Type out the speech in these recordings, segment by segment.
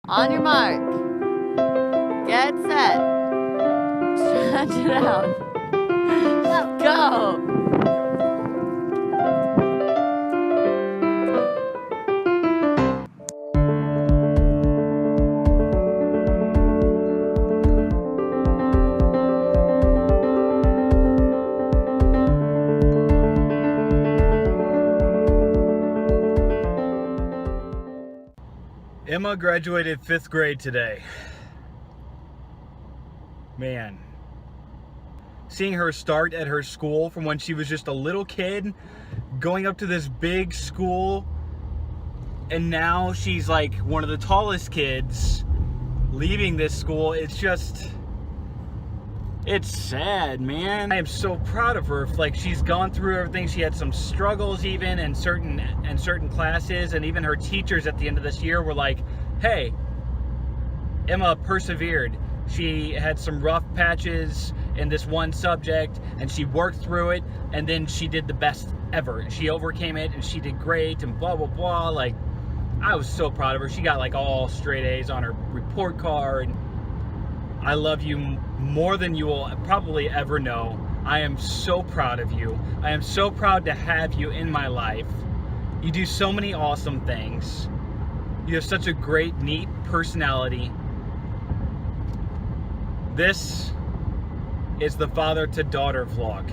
On your mark. Get set. Stretch it out. Go. Emma graduated 5th grade today. Man. Seeing her start at her school from when she was just a little kid, going up to this big school, and now she's like one of the tallest kids leaving this school. It's sad, man. I am so proud of her. Like, she's gone through everything. She had some struggles even in certain classes, and even her teachers at the end of this year were like, hey, Emma persevered. She had some rough patches in this one subject, and she worked through it, and then she did the best ever. She overcame it, and she did great, and blah, blah, blah. Like, I was so proud of her. She got like all straight A's on her report card. I love you more than you will probably ever know. I am so proud of you. I am so proud to have you in my life. You do so many awesome things. You have such a great, neat personality. This is the Father-to-Daughter vlog.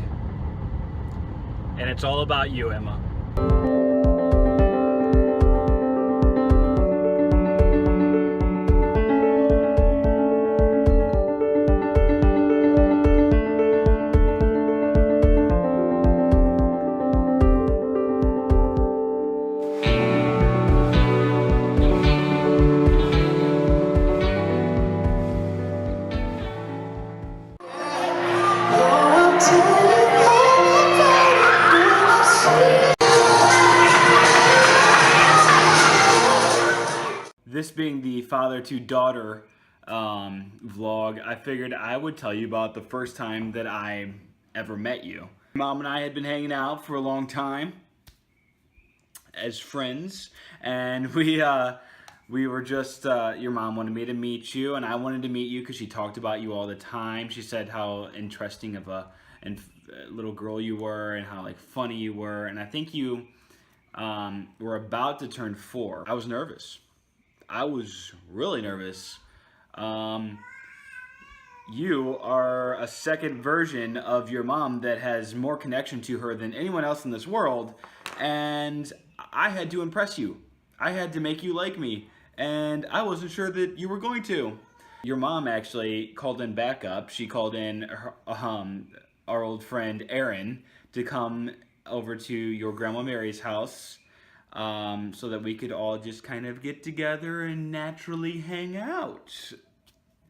And it's all about you, Emma. This being the Father-to-Daughter vlog, I figured I would tell you about the first time that I ever met you. Mom and I had been hanging out for a long time as friends, and we were just, your mom wanted me to meet you, and I wanted to meet you because she talked about you all the time. She said how interesting of a little girl you were, and how like funny you were, and I think you were about to turn 4. I was nervous. I was really nervous. You are a second version of your mom that has more connection to her than anyone else in this world, and I had to impress you. I had to make you like me, and I wasn't sure that you were going to. Your mom actually called in backup. She called in her, our old friend Aaron to come over to your Grandma Mary's house, so that we could all just kind of get together and naturally hang out.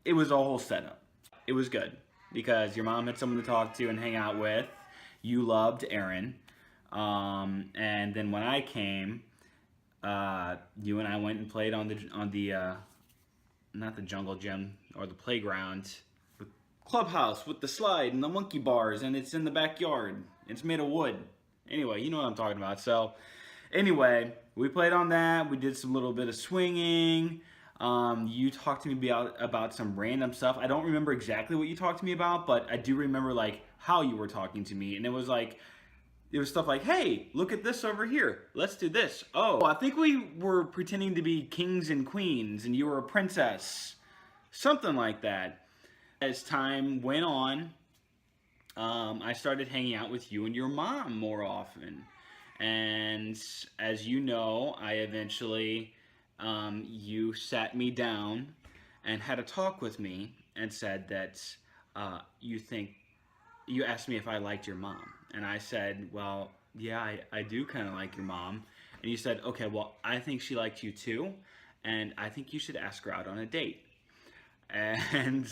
It was a whole setup. It was good because your mom had someone to talk to and hang out with. You loved Aaron. And then when I came, you and I went and played on the not the jungle gym or the playground, the clubhouse with the slide and the monkey bars, and it's in the backyard. It's made of wood. Anyway, you know what I'm talking about. So anyway, we played on that. We did some little bit of swinging. You talked to me about some random stuff. I don't remember exactly what you talked to me about, but I do remember like how you were talking to me. And it was stuff like, hey, look at this over here. Let's do this. Oh, I think we were pretending to be kings and queens and you were a princess. Something like that. As time went on, I started hanging out with you and your mom more often. And as you know, I eventually, you sat me down and had a talk with me and said that you asked me if I liked your mom. And I said, well, yeah, I do kind of like your mom. And you said, okay, well, I think she liked you too, and I think you should ask her out on a date. And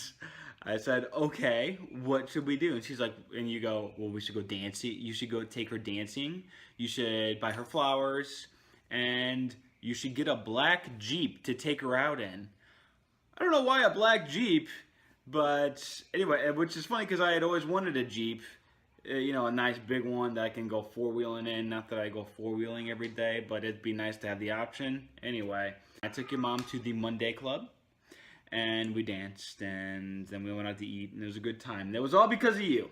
I said, okay, what should we do? And she's like, and you go, well, we should go dancing. You should go take her dancing. You should buy her flowers, and you should get a black Jeep to take her out in. I don't know why a black Jeep, but anyway, which is funny because I had always wanted a Jeep, you know, a nice big one that I can go four-wheeling in. Not that I go four-wheeling every day, but it'd be nice to have the option. Anyway, I took your mom to the Monday Club, and we danced, and then we went out to eat, and it was a good time. And it was all because of you.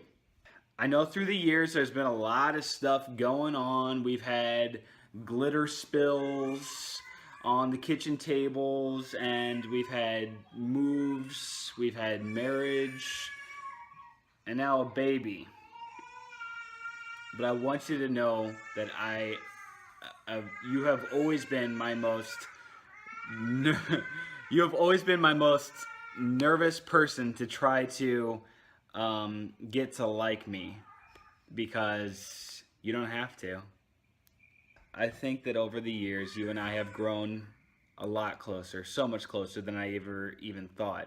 I know through the years there's been a lot of stuff going on. We've had glitter spills on the kitchen tables, and we've had moves, we've had marriage, and now a baby. But I want you to know that you have always been my most nervous person to try to get to like me, because you don't have to. I think that over the years, you and I have grown a lot closer, so much closer than I ever even thought.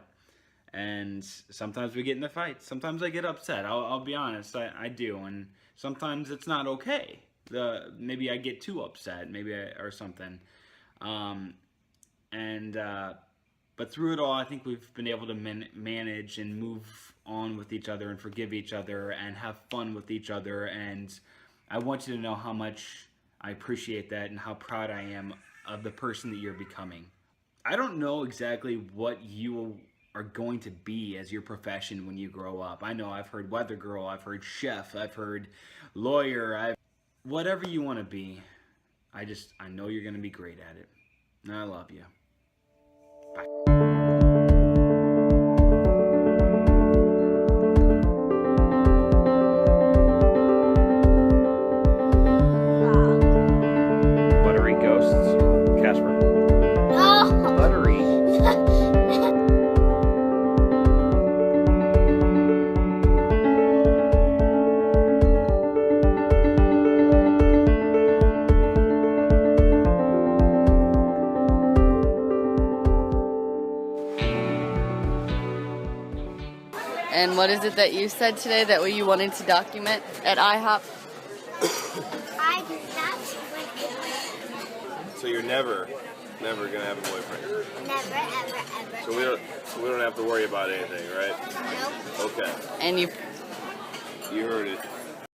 And sometimes we get into fights. Sometimes I get upset. I'll be honest, I do. And sometimes it's not okay. Maybe I get too upset, or something. But through it all, I think we've been able to manage and move on with each other and forgive each other and have fun with each other. And I want you to know how much I appreciate that and how proud I am of the person that you're becoming. I don't know exactly what you are going to be as your profession when you grow up. I know I've heard weather girl, I've heard chef, I've heard lawyer, whatever you want to be. I know you're going to be great at it. And I love you. Bye. Buttery ghosts. Casper. Oh. Buttery. And what is it that you said today that you wanted to document at IHOP? So you're never gonna have a boyfriend. Never, ever, ever. So we don't have to worry about anything, right? Nope. Okay. And you You heard it.